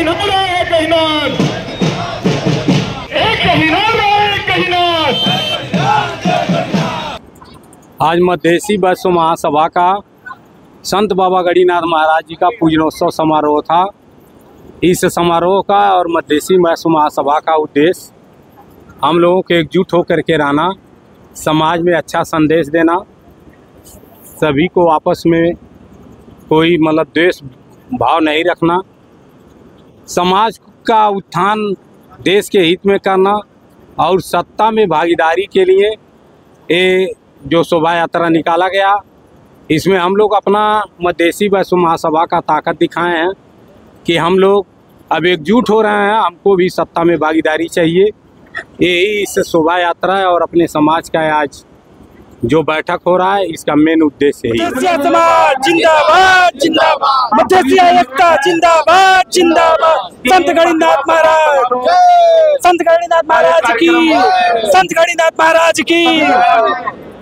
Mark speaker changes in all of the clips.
Speaker 1: आज मध्यदेशी वैश्व महासभा का संत बाबा गणिनाथ महाराज जी का पूजनोत्सव समारोह था। इस समारोह का और मध्यदेशी वैश्व महासभा का उद्देश्य हम लोगों को एकजुट होकर के रहना, समाज में अच्छा संदेश देना, सभी को आपस में कोई द्वेष भाव नहीं रखना, समाज का उत्थान देश के हित में करना और सत्ता में भागीदारी के लिए ये जो शोभा यात्रा निकाला गया, इसमें हम लोग अपना मध्यदेशी वैश्व महासभा का ताकत दिखाए हैं कि हम लोग अब एकजुट हो रहे हैं, हमको भी सत्ता में भागीदारी चाहिए। यही इस शोभा यात्रा है और अपने समाज का आज जो बैठक हो रहा है इसका मेन उद्देश्य है।
Speaker 2: मध्यदेशी समाज जिंदाबाद जिंदाबाद, मध्यदेशी एकता जिंदाबाद जिंदाबाद, संत गणिनाथ महाराज, संत गणिनाथ महाराज की, संत गणिनाथ महाराज की।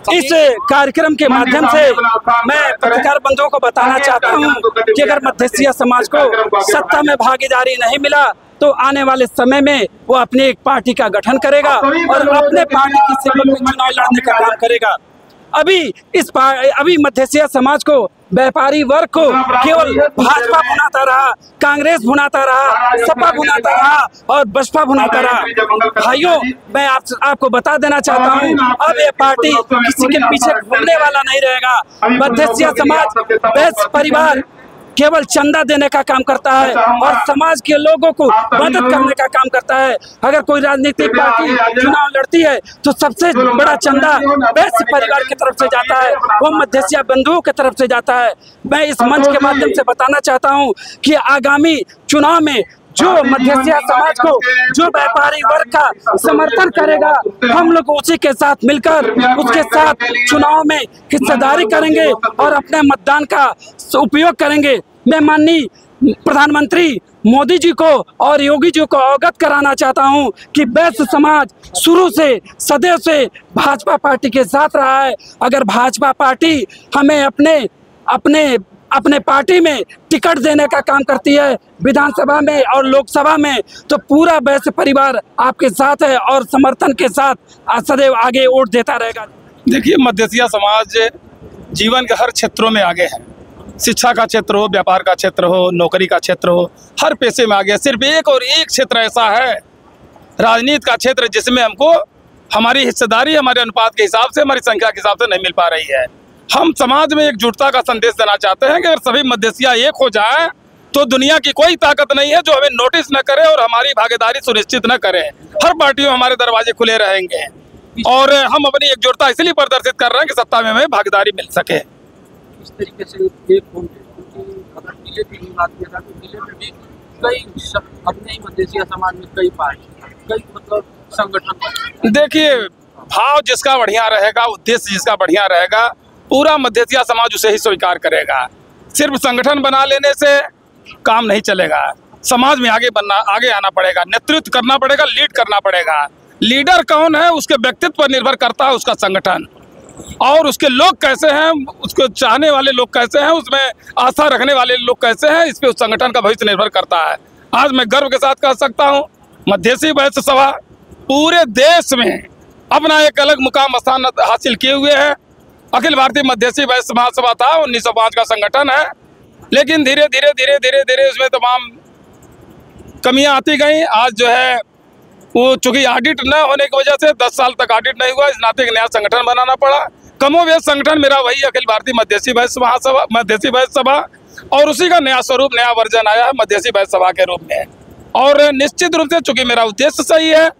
Speaker 2: इस कार्यक्रम के माध्यम से मैं पत्रकार बंधुओं को बताना चाहता हूं कि अगर मध्यदेशी समाज को सत्ता में भागीदारी नहीं मिला तो आने वाले समय में वो अपनी एक पार्टी का गठन करेगा और अपने पार्टी की सिंबल में चुनाव लड़ने का काम करेगा। अभी मध्यदेशी समाज को, व्यापारी वर्ग को केवल भाजपा भुनाता रहा, कांग्रेस भुनाता रहा, सपा भुनाता रहा और बसपा भुनाता रहा। भाइयों, मैं आपको बता देना चाहता हूं, अब ये पार्टी किसी के पीछे घूमने वाला नहीं रहेगा। मध्यदेशी समाज, वैश्य परिवार केवल चंदा देने का काम करता है और समाज के लोगों को मदद करने का काम करता है। अगर कोई राजनीतिक पार्टी चुनाव लड़ती है तो सबसे बड़ा चंदा वैश्य परिवार की तरफ से जाता है, वो मध्यदेशी बंधुओं की तरफ से जाता है। मैं इस मंच के माध्यम से बताना चाहता हूं कि आगामी चुनाव में जो मध्यदेशी समाज को, जो व्यापारी वर्ग का समर्थन करेगा, हम लोग उसी के साथ मिलकर उसके साथ चुनाव में हिस्सेदारी करेंगे और अपने मतदान का उपयोग करेंगे। मैं माननीय प्रधानमंत्री मोदी जी को और योगी जी को अवगत कराना चाहता हूं कि वैश्य समाज शुरू से सदैव से भाजपा पार्टी के साथ रहा है। अगर भाजपा पार्टी हमें अपने पार्टी में टिकट देने का काम करती है, विधानसभा में और लोकसभा में, तो पूरा वैश्य परिवार आपके साथ है और समर्थन के साथ सदैव आगे वोट देता रहेगा।
Speaker 3: देखिए, मध्यदेशी समाज जीवन के हर क्षेत्रों में आगे है। शिक्षा का क्षेत्र हो, व्यापार का क्षेत्र हो, नौकरी का क्षेत्र हो, हर पेशे में आगे है। सिर्फ एक और एक क्षेत्र ऐसा है, राजनीति का क्षेत्र, जिसमें हमको हमारी हिस्सेदारी हमारे अनुपात के हिसाब से, हमारी संख्या के हिसाब से नहीं मिल पा रही है। हम समाज में एकजुटता का संदेश देना चाहते हैं कि अगर सभी मध्यदेशियां एक हो जाएं तो दुनिया की कोई ताकत नहीं है जो हमें नोटिस न करे और हमारी भागीदारी सुनिश्चित न करे। हर पार्टियों में हमारे दरवाजे खुले रहेंगे और हम अपनी एकजुटता इसलिए प्रदर्शित कर रहे हैं कि सत्ता में हमें भागीदारी मिल सके।
Speaker 4: इस तरीके से एक अगर जिले की बात किया जाए तो जिले में भी कई अपने ही मध्यदेशी समाज में कई पार्टी, कई संगठन।
Speaker 3: देखिए, भाव जिसका बढ़िया रहेगा, उद्देश्य जिसका बढ़िया रहेगा, पूरा मध्यदेशी समाज उसे ही स्वीकार करेगा। सिर्फ संगठन बना लेने से काम नहीं चलेगा, समाज में आगे आना पड़ेगा, नेतृत्व करना पड़ेगा, लीड करना पड़ेगा। लीडर कौन है उसके व्यक्तित्व पर निर्भर करता है उसका संगठन, और उसके लोग कैसे हैं, उसको चाहने वाले लोग कैसे हैं, उसमें आस्था रखने वाले लोग कैसे हैं, इस पे उस संगठन का भविष्य निर्भर करता है। आज मैं गर्व के साथ कह सकता हूँ, मध्यदेशी वैश्य सभा पूरे देश में अपना एक अलग मुकाम स्थान हासिल किए हुए है। अखिल भारतीय मध्यदेशी वैश्य महासभा था, 1905 का संगठन है, लेकिन धीरे धीरे उसमें तमाम कमियां आती गई। आज जो है वो चूंकि ऑडिट न होने की वजह से 10 साल तक ऑडिट नहीं हुआ, इस नाते एक नया संगठन बनाना पड़ा। कमोवेश संगठन मेरा वही अखिल भारतीय मध्यदेशी वैश्य महासभा, मध्यदेशी वैश्य सभा, और उसी का नया स्वरूप, नया वर्जन आया है मध्यदेशी वैश्य सभा के रूप में। और निश्चित रूप से चूंकि मेरा उद्देश्य सही है,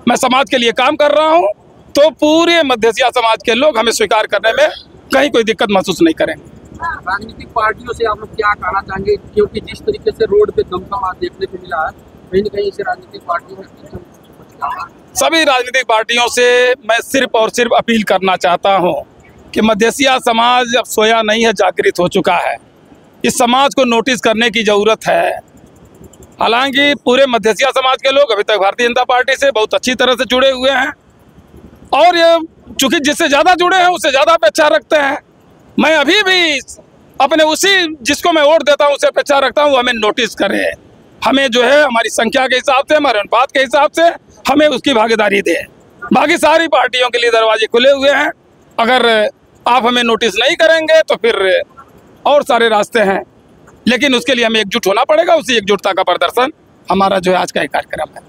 Speaker 3: मैं समाज के लिए काम कर रहा हूँ, तो पूरे मध्यदेशी समाज के लोग हमें स्वीकार करने में कहीं कोई दिक्कत महसूस नहीं करेंगे।
Speaker 4: राजनीतिक पार्टियों से आप लोग क्या कहना चाहेंगे, क्योंकि जिस तरीके से रोड पे दमखम देखने को मिला है, कहीं न कहीं से राजनीतिक पार्टियों में
Speaker 3: सभी राजनीतिक पार्टियों से मैं सिर्फ और सिर्फ अपील करना चाहता हूं कि मध्यदेशी समाज अब सोया नहीं है, जागृत हो चुका है। इस समाज को नोटिस करने की जरूरत है। हालांकि पूरे मध्यदेशी समाज के लोग अभी तक भारतीय जनता पार्टी से बहुत अच्छी तरह से जुड़े हुए हैं और ये चूंकि जिससे ज़्यादा जुड़े हैं उससे ज़्यादा अपेक्षा रखते हैं। मैं अभी भी अपने उसी जिसको मैं वोट देता हूँ उसे अपेक्षा रखता हूँ, वो हमें नोटिस करे, हमें जो है हमारी संख्या के हिसाब से, हमारे अनुपात के हिसाब से हमें उसकी भागीदारी दे। बाकी सारी पार्टियों के लिए दरवाजे खुले हुए हैं। अगर आप हमें नोटिस नहीं करेंगे तो फिर और सारे रास्ते हैं, लेकिन उसके लिए हमें एकजुट होना पड़ेगा। उसी एकजुटता का प्रदर्शन हमारा जो है आज का एक कार्यक्रम है।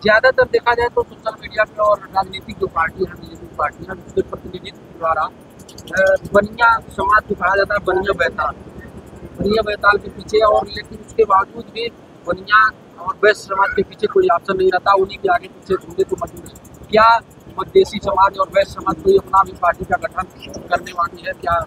Speaker 4: ज्यादातर देखा जाए तो सोशल मीडिया पे और राजनीतिक जो पार्टी है, बीजेपी पार्टी है, उसके प्रतिनिधित्व द्वारा बनिया समाज को कहा जाता है बनिया बैताल के पीछे, और लेकिन उसके बावजूद भी बनिया और वैश्य समाज के पीछे कोई ऑप्शन नहीं रहता, उन्हीं के आगे पीछे ढूंढे तो मजबूर। क्या मधेसी समाज और वैश्य समाज कोई अपना भी पार्टी का गठन करने वाली है क्या?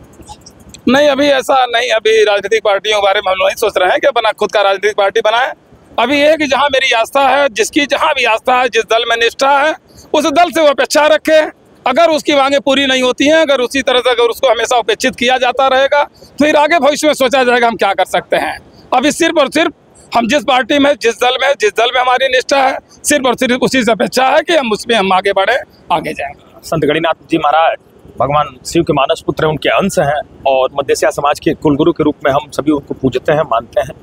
Speaker 3: नहीं, अभी ऐसा नहीं। अभी राजनीतिक पार्टियों के बारे में हम लोग नहीं सोच रहे हैं कि अपना खुद का राजनीतिक पार्टी बनाए। अभी ये कि जहाँ मेरी आस्था है, जिसकी जहाँ भी आस्था है, जिस दल में निष्ठा है, उस दल से वो अपेक्षा रखे। अगर उसकी मांगें पूरी नहीं होती हैं, अगर उसी तरह से अगर उसको हमेशा उपेक्षित किया जाता रहेगा, तो फिर आगे भविष्य में सोचा जाएगा हम क्या कर सकते हैं। अभी सिर्फ और सिर्फ हम जिस पार्टी में, जिस दल में हमारी निष्ठा है, सिर्फ और सिर्फ उसी से अपेक्षा है कि हम उसमें हम आगे बढ़े, आगे जाएं।
Speaker 5: संत गणिनाथ जी महाराज भगवान शिव के मानस पुत्र, उनके अंश हैं और मध्यसिया समाज के कुलगुरु के रूप में हम सभी उनको पूजते हैं, मानते हैं।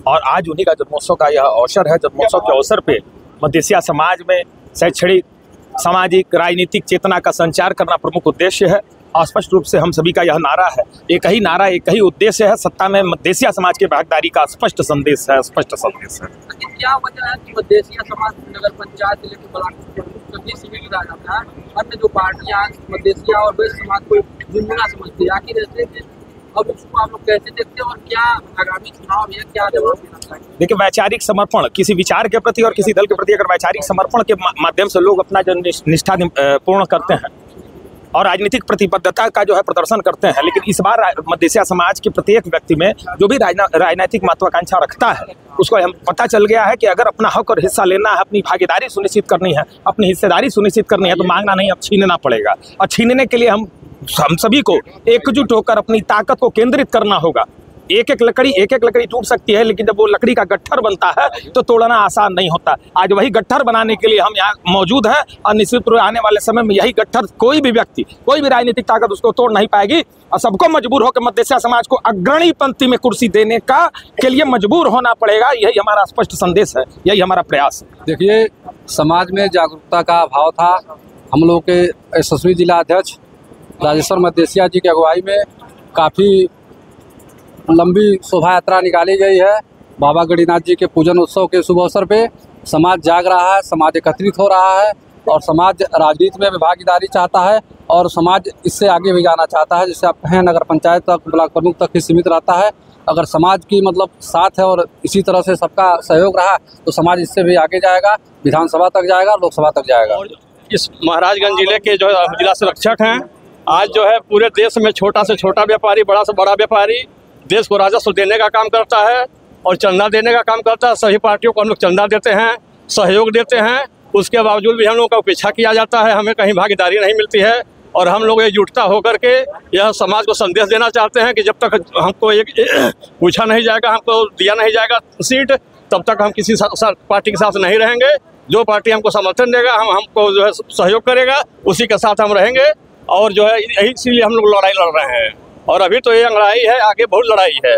Speaker 5: और आज उन्हीं का जन्मोत्सव का यह अवसर है। जन्मोत्सव के अवसर पे मध्यसिया समाज में शैक्षणिक, सामाजिक, राजनीतिक चेतना का संचार करना प्रमुख उद्देश्य है। स्पष्ट रूप से हम सभी का यह नारा है, एक ही नारा, एक ही उद्देश्य है, सत्ता में मध्यसिया समाज की भागीदारी का स्पष्ट संदेश है, स्पष्ट संदेश है।
Speaker 4: क्या वजह है कि मधेसिया समाज नगर पंचायत से लेकर ब्लॉक सभी सीमित रह जाता है? अन्य जो पार्टियां मधेसिया और वैश्य समाज को झुंझुना समझती है, आखिर ऐसे अब उसको आप लोग कैसे देखते हैं और क्या आगामी चुनाव में क्या जवाब देना चाहिए?
Speaker 5: देखिए, वैचारिक समर्पण किसी विचार के प्रति और किसी दल के प्रति अगर वैचारिक समर्पण के माध्यम से लोग अपना जो निष्ठा पूर्ण करते हैं और राजनीतिक प्रतिबद्धता का जो है प्रदर्शन करते हैं, लेकिन इस बार मध्यसिया समाज के प्रत्येक व्यक्ति में जो भी राजनीतिक महत्वाकांक्षा रखता है, उसको हम पता चल गया है कि अगर अपना हक और हिस्सा लेना है, अपनी भागीदारी सुनिश्चित करनी है, अपनी हिस्सेदारी सुनिश्चित करनी है, तो मांगना नहीं, अब छीनना पड़ेगा। और छीनने के लिए हम सभी को एकजुट होकर अपनी ताकत को केंद्रित करना होगा। एक एक लकड़ी टूट सकती है, लेकिन जब वो लकड़ी का गट्ठर बनता है तो तोड़ना आसान नहीं होता। आज वही गट्ठर बनाने के लिए हम यहाँ मौजूद हैं और निश्चित रूप से आने वाले समय में यही गट्ठर कोई भी व्यक्ति, कोई भी राजनीतिक ताकत उसको तोड़ नहीं पाएगी और सबको मजबूर होकर मध्यसिया समाज को अग्रणी पंक्ति में कुर्सी देने के लिए मजबूर होना पड़ेगा। यही हमारा स्पष्ट संदेश है, यही हमारा प्रयास है।
Speaker 6: देखिए, समाज में जागरूकता का अभाव था। हम लोग के यशस्वी जिला अध्यक्ष राजेश्वर मध्यसिया जी की अगुवाई में काफ़ी लंबी शोभा यात्रा निकाली गई है। बाबा गणिनाथ जी के पूजन उत्सव के शुभ अवसर पे समाज जाग रहा है, समाज एकत्रित हो रहा है और समाज राजनीति में भी भागीदारी चाहता है और समाज इससे आगे भी जाना चाहता है। जैसे आप कहें, नगर पंचायत तक, ब्लॉक प्रमुख तक ही सीमित रहता है। अगर समाज की मतलब साथ है और इसी तरह से सबका सहयोग रहा तो समाज इससे भी आगे जाएगा, विधानसभा तक जाएगा, लोकसभा तक जाएगा।
Speaker 7: और इस महाराजगंज जिले के जो जिला संरक्षक हैं, आज जो है पूरे देश में छोटा से छोटा व्यापारी, बड़ा से बड़ा व्यापारी देश को राजस्व देने का काम करता है और चंदा देने का काम करता है। सभी पार्टियों को हम लोग चंदा देते हैं, सहयोग देते हैं, उसके बावजूद भी हम लोगों का उपेक्षा किया जाता है, हमें कहीं भागीदारी नहीं मिलती है। और हम लोग एकजुटता होकर के यह समाज को संदेश देना चाहते हैं कि जब तक हमको एक पूछा नहीं जाएगा, हमको दिया नहीं जाएगा सीट, तब तक हम किसी पार्टी के साथ नहीं रहेंगे। जो पार्टी हमको समर्थन देगा, हमको जो है सहयोग करेगा, उसी के साथ हम रहेंगे। और जो है इसीलिए हम लोग लड़ाई लड़ रहे हैं और अभी तो ये लड़ाई है, आगे बहुत लड़ाई है।